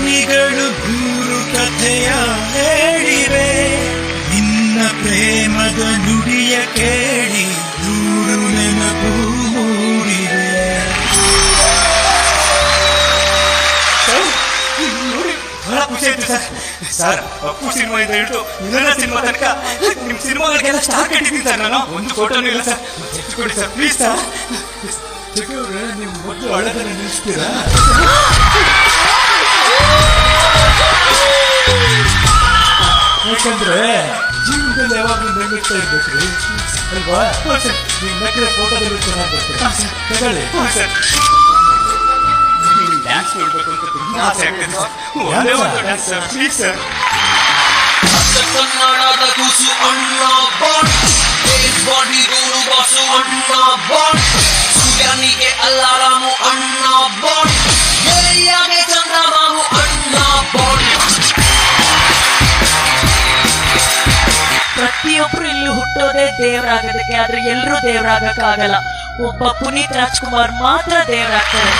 ಮುನಿಗಳು ನೂರು ಕಥೆಯ ಹೇಳಿವೆ, ನಿನ್ನ ಪ್ರೇಮದ ನುಡಿಯ ಕೇಳಿ ನೂರು ನೆನಪು ಮೂಡಿವೆ. ಬಹಳ ಖುಷಿ ಆಯ್ತು ಸರ್. ಸರ್, ಅಪ್ಪು ಸಿನಿಮಾ ಇಂದ ಹಿಡಿದು ನಿನ್ನ ಸಿನಿಮಾ ತನಕ ನಿಮ್ ಸಿನಿಮಾಗಳಿಗೆಲ್ಲ ಸ್ಟಾರ್ ಕಟ್ಟಿದ್ದೀನಿ ಸರ್. ನಾನು ಒಂದು ಫೋಟೋನು ಇಲ್ಲ ಸರ್. ಕೊಡಿ ಸರ್, ಪ್ಲೀಸ್ ಸರ್. ನೀವು ಮೊದಲು ಒಳ್ಳೆದನ್ನ ನಿಲ್ಲಿಸ್ತೀರಾ? ಯಾಕಂದ್ರೆ ಜೀವನದಲ್ಲಿ ಯಾವಾಗಲೂ ನಗುತ್ತಾ ಇರ್ಬೇಕ್ರಿ ಅಲ್ವಾ? ನೀವು ನಕ್ಕರೆ ಫೋಟೋದಲ್ಲಿ ಚೆನ್ನಾಗಿ ಬರ್ತೀರಾ. ತಗೊಳ್ಳಿ ಡ್ಯಾನ್ಸ್ ನೋಡ್ಬೇಕು ಅಂತ ತುಂಬಾ ಆಸೆ ಆಗ್ತದೆ. ಒಂದೇ ಒಂದು ಡ್ಯಾನ್ಸ್ ಸರ್, ಪ್ಲೀಸ್ ಸರ್. ಕನ್ನಡದ ಕೂಸು ಅಣ್ಣ ಬಾಂಡ್, ಬಾಡಿ ಗೂರು ಬಾಸು ಅಣ್ಣ ಬಾಂಡ್, ಸೂರ್ಯನಿಗೆ ಅಲ್ಲಾರಾಮು ಅಣ್ಣ ಬಾಂಡ್, ಏರಿಯಾಗೆ ಚಂದ್ರಮಾಮು ಅಣ್ಣ ಬಾಂಡ್. ಪ್ರತಿಯೊಬ್ರು ಇಲ್ಲಿ ಹುಟ್ಟೋದೇ ದೇವರಾಗೋದಕ್ಕೆ, ಆದ್ರೆ ಎಲ್ಲರೂ ದೇವರಾಗಕ್ಕಾಗಲ್ಲ. ಒಬ್ಬ ಪುನೀತ್ ರಾಜ್ಕುಮಾರ್ ಮಾತ್ರ ದೇವರಾಗ್ತಾರೆ.